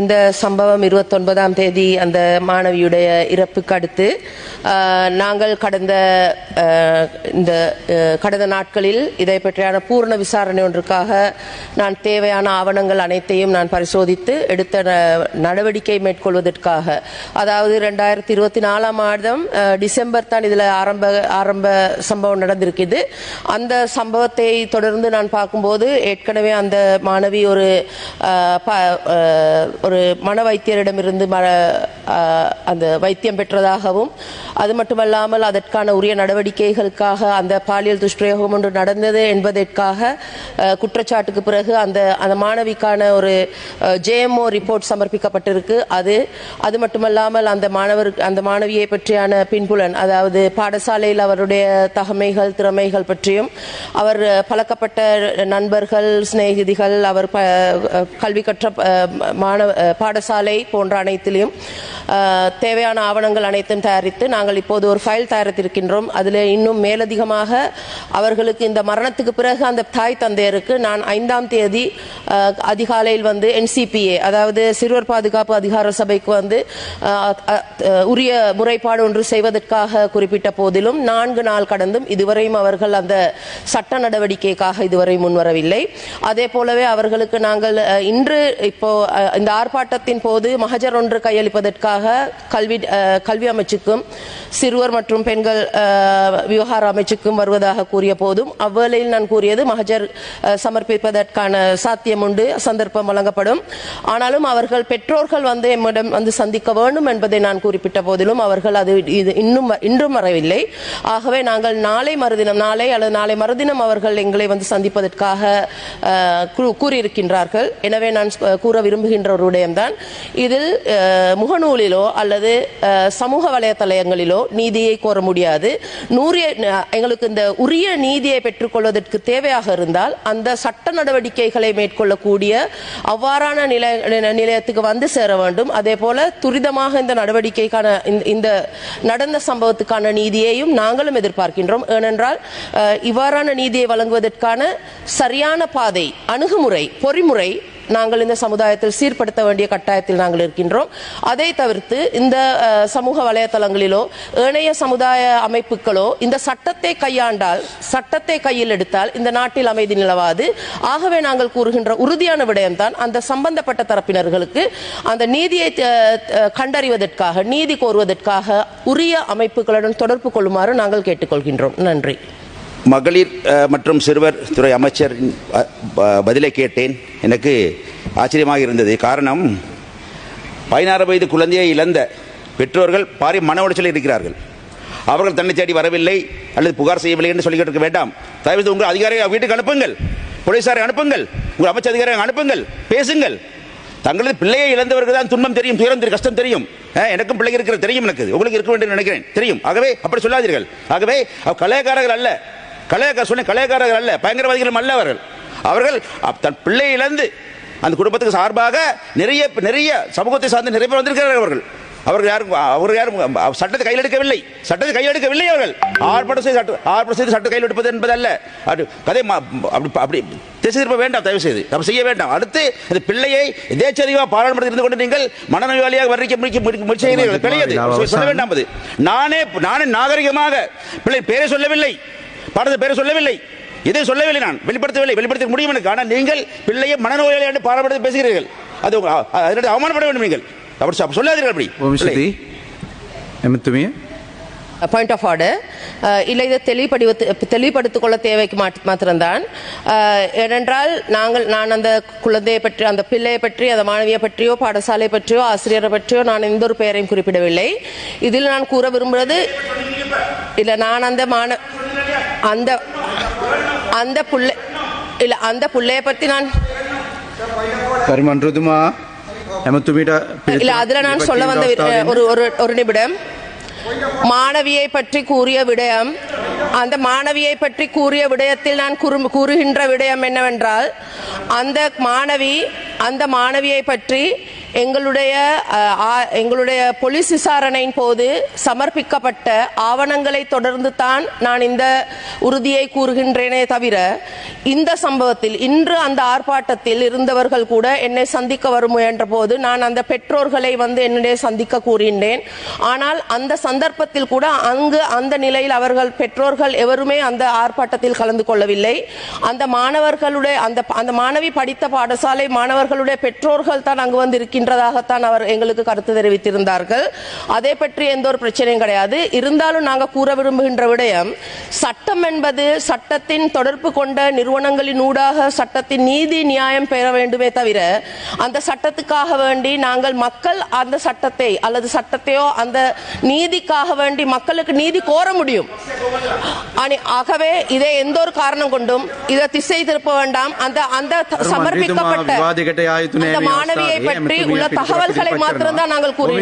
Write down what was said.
இந்த சம்பவம் 29ஆம் தேதி அந்த மாணவியுடைய இறப்புக்கு அடுத்து நாங்கள் கடந்த நாட்களில் இதை பற்றியான பூர்ண விசாரணை ஒன்றுக்காக நான் தேவையான ஆவணங்கள் அனைத்தையும் நான் பரிசோதித்து எடுத்த நடவடிக்கை மேற்கொள்வதற்காக, அதாவது 2024ஆம் ஆண்டு டிசம்பர் தான் இதில் ஆரம்ப சம்பவம் நடந்திருக்குது. அந்த சம்பவத்தை தொடர்ந்து நான் பார்க்கும்போது ஏற்கனவே அந்த மாணவி ஒரு மன வைத்தியரிடமிருந்து அந்த வைத்தியம் பெற்றதாகவும், அது மட்டுமல்லாமல் அதற்கான உரிய நடவடிக்கைகளுக்காக அந்த பாலியல் துஷ்பிரயோகம் ஒன்று நடந்தது என்பதற்காக குற்றச்சாட்டுக்கு பிறகு அந்த மாணவிக்கான ஒரு JMO ரிப்போர்ட் சமர்ப்பிக்கப்பட்டிருக்கு. அது மட்டுமல்லாமல் அந்த மாணவியை பற்றியான பின்புலன், அதாவது பாடசாலையில் அவருடைய தகமைகள் திறமைகள் பற்றியும், அவர் பழக்கப்பட்ட நண்பர்கள் சிநேகிதிகள், அவர் கல்வி கற்ற பாடசாலை போன்ற அனைத்திலும் தேவையான ஆவணங்கள் அனைத்தும் தயாரித்து நாங்கள் இப்போது ஒரு ஃபைல் தயாரித்திருக்கின்றோம். அதில் இன்னும் மேலதிகமாக அவர்களுக்கு இந்த மரணத்துக்கு பிறகு அந்த தாய் தந்தையருக்கு நான் 5ஆம் தேதி அதிகாலையில் NCPA, அதாவது சிறுவர் பாதுகாப்பு அதிகார சபைக்கு உரிய முறைப்பாடு ஒன்று செய்வதற்காக குறிப்பிட்ட போதிலும் 4 நாள் கடந்தும் இதுவரையும் அவர்கள் அந்த சட்ட நடவடிக்கைக்காக இதுவரை முன்வரவில்லை. அதே போலவே அவர்களுக்கு நாங்கள் இன்று இப்போ இந்த ஆர்ப்பாட்டத்தின் போது மகஜர் ஒன்று கையளிப்பதற்காக கல்வி அமைச்சுக்கும் சிறுவர் மற்றும் பெண்கள் விவகார அமைச்சுக்கும் வருவதாக கூறிய போதும் அவ்வேளையில் நான் கூறியது மகஜர் சமர்ப்பிப்பதற்கான சாத்தியம் உண்டு, சந்தர்ப்பம் வழங்கப்படும். ஆனாலும் அவர்கள் பெற்றோர்கள் எம்மிடம் சந்திக்க வேண்டும் என்பதை நான் குறிப்பிட்ட போதிலும் அவர்கள் இன்றும் வரவில்லை. ஆகவே நாங்கள் நாளை மறுதினம் அவர்கள் எங்களை சந்திப்பதற்காக கூறியிருக்கின்றார்கள். எனவே நான் கூற விரும்புகின்ற ஒரு விடயம்தான், இதில் முகநூலிலோ அல்லது சமூக வலைத்தளங்களிலோ நீதியை கோர முடியாது. எங்களுக்கு இந்த உரிய நீதியை பெற்றுக்கொள்வதற்கு தேவையாக இருந்தால் அந்த சட்ட நடவடிக்கைகளை மேற்கொள்ளக்கூடிய அவ்வாறான நிலையத்துக்கு சேர வேண்டும். அதே போல துரிதமாக இந்த நடவடிக்கைக்கான இந்த நடந்த சம்பவத்துக்கான நீதியையும் நாங்களும் எதிர்பார்க்கின்றோம். ஏனென்றால் இவ்வாறான நீதியை வழங்குவதற்கான சரியான பாதை, அணுகுமுறை, பொறிமுறை நாங்கள் இந்த சமுதாயத்தில் சீர்படுத்த வேண்டிய கட்டாயத்தில் நாங்கள் இருக்கின்றோம். அதை தவிர்த்து இந்த சமூக வலைதளங்களிலோ ஏனைய சமுதாய அமைப்புகளோ இந்த சட்டத்தை கையில் எடுத்தால் இந்த நாட்டில் அமைதி நிலவாது. ஆகவே நாங்கள் கூறுகின்ற உறுதியான விடயம்தான், அந்த சம்பந்தப்பட்ட தரப்பினர்களுக்கு அந்த நீதியை கண்டறிவதற்காக, நீதி கோருவதற்காக உரிய அமைப்புகளுடன் தொடர்பு கொள்ளுமாறு நாங்கள் கேட்டுக்கொள்கின்றோம். நன்றி. மகளிர் மற்றும் சிறுவர் துறை அமைச்சர் பதிலை கேட்டேன். எனக்கு ஆச்சரியமாக இருந்தது. காரணம், 16 வயது குழந்தையை இழந்த பெற்றோர்கள் பாரிய மன உளைச்சலில் இருக்கிறார்கள். அவர்கள் தன்னை தேடி வரவில்லை அல்லது புகார் செய்யவில்லை என்று சொல்லிக்கிட்டு இருக்க வேண்டாம். தயவுசெய்து உங்கள் அதிகாரியை வீட்டுக்கு அனுப்புங்கள், போலீசாரை அனுப்புங்கள், உங்கள் அமைச்சர் அதிகாரியை அனுப்புங்கள், பேசுங்கள். தங்களது பிள்ளையை இழந்தவர்கள் தான் துன்பம் தெரியும், துயரம் தெரியும், கஷ்டம் தெரியும். எனக்கும் பிள்ளை இருக்கிறது தெரியும், எனக்கு உங்களுக்கு இருக்க வேண்டும் நினைக்கிறேன் தெரியும். ஆகவே அப்படி சொல்லாதீர்கள். ஆகவே கலையக்காரர்கள் அல்ல, கலையக்காரர்கள் அல்ல, பயங்கரவாதிகளும் அல்ல. அவர்கள் தன் பிள்ளையை இழந்து அந்த குடும்பத்துக்கு சார்பாக நிறைய சமூகத்தை சார்ந்து நிறைய பேர் வந்திருக்கிறார்கள். அவர்கள் யாரும் சட்டத்தை கையில் எடுக்கவில்லை. அவர்கள் ஆர்ப்பாட்டம் செய்து சட்டத்தை கையில் எடுப்பது என்பதல்ல. கதை அப்படி திசை திருப்ப வேண்டாம், தயவு செய்து நம்ம செய்ய வேண்டாம். அடுத்து இந்த பிள்ளையை எதேச்சதிகமாக பாராளுமன்றத்தில் இருந்து கொண்டு நீங்கள் மனநோயாளியாக முயற்சி சொல்ல வேண்டாம். நானே நாகரிகமாக பிள்ளை பேரை சொல்லவில்லை, பாடத்தை பேரை சொல்லவில்லை, இதை சொல்லவில்லை, நான் வெளிப்படுத்த முடியும் எனக்கு. ஆனால் நீங்கள் பிள்ளையை மனநோயாளி பாராளுமன்றத்தில் பேசுகிறீர்கள், அது அவமானப்பட வேண்டும். நீங்கள் அப்படி சொல்லாதீர்கள். அப்படி பாயிண்ட் ஆஃப் ஆர்டர் இல்லை, இதை தெளிவுபடுத்திக் கொள்ள தேவைக்கு மாத்திரம்தான். ஏனென்றால் நான் அந்த குழந்தையை பற்றி, அந்த பிள்ளையை பற்றி, அந்த மாணவியை பற்றியோ பாடசாலை பற்றியோ ஆசிரியரை பற்றியோ நான் எந்த ஒரு பெயரையும் குறிப்பிடவில்லை. இதில் நான் கூற விரும்புவது இல்லை, நான் அந்த பிள்ளையை பற்றி நான் இல்ல, அதுல நான் சொல்ல வந்த ஒரு நிமிடம், மாணவியை பற்றி கூறிய விடயம், அந்த மாணவியை பற்றி கூறிய விடயத்தில் நான் கூறுகின்ற விடயம் என்னவென்றால், அந்த மாணவியை பற்றி எங்களுடைய போலீஸ் விசாரணையின் போது சமர்ப்பிக்கப்பட்ட ஆவணங்களை தொடர்ந்து தான் நான் இந்த உறுதியை கூறுகின்றேனே தவிர இந்த சம்பவத்தில் இன்று அந்த ஆர்ப்பாட்டத்தில் இருந்தவர்கள் கூட என்னை சந்திக்க வரும் முயன்ற போது நான் அந்த பெற்றோர்களை என்னிடையே சந்திக்க கூறினேன். ஆனால் அந்த சந்தர்ப்பத்தில் கூட அங்கு அந்த நிலையில் அவர்கள் பெற்றோர்கள் எவருமே அந்த ஆர்ப்பாட்டத்தில் கலந்து கொள்ளவில்லை. அந்த மாணவர்களுடைய அந்த மாணவி படித்த பாடசாலை மாணவர்களுடைய பெற்றோர்கள் தான் அங்கு இருக்கின்றதாகத்தான் அவர் எங்களுக்கு கருத்து தெரிவித்திருந்தார்கள். அதை பற்றி எந்த ஒரு பிரச்சனையும் கிடையாது. இருந்தாலும் நாங்கள் கூற விரும்புகின்ற விடயம், சட்டம் என்பது சட்டத்தின் தொடர்பு கொண்ட நிறுவனங்களின் ஊடாக சட்டத்தின் நீதி நியாயம் பெற வேண்டுமே தவிர அந்த சட்டத்துக்காக வேண்டி நாங்கள் மக்கள் அந்த சட்டத்தை அல்லது சட்டத்தையோ அந்த நீதிக்காக வேண்டி மக்களுக்கு நீதி கோர முடியும். ஆகவே இதை எந்த ஒரு காரணம் கொண்டும் இதை திசை திருப்ப வேண்டாம். அந்த சமர்ப்பிக்கப்பட்ட மாணவியை பற்றி உள்ள தகவல்களை மாத்திரம்தான் நாங்கள் கூறுகிறோம்.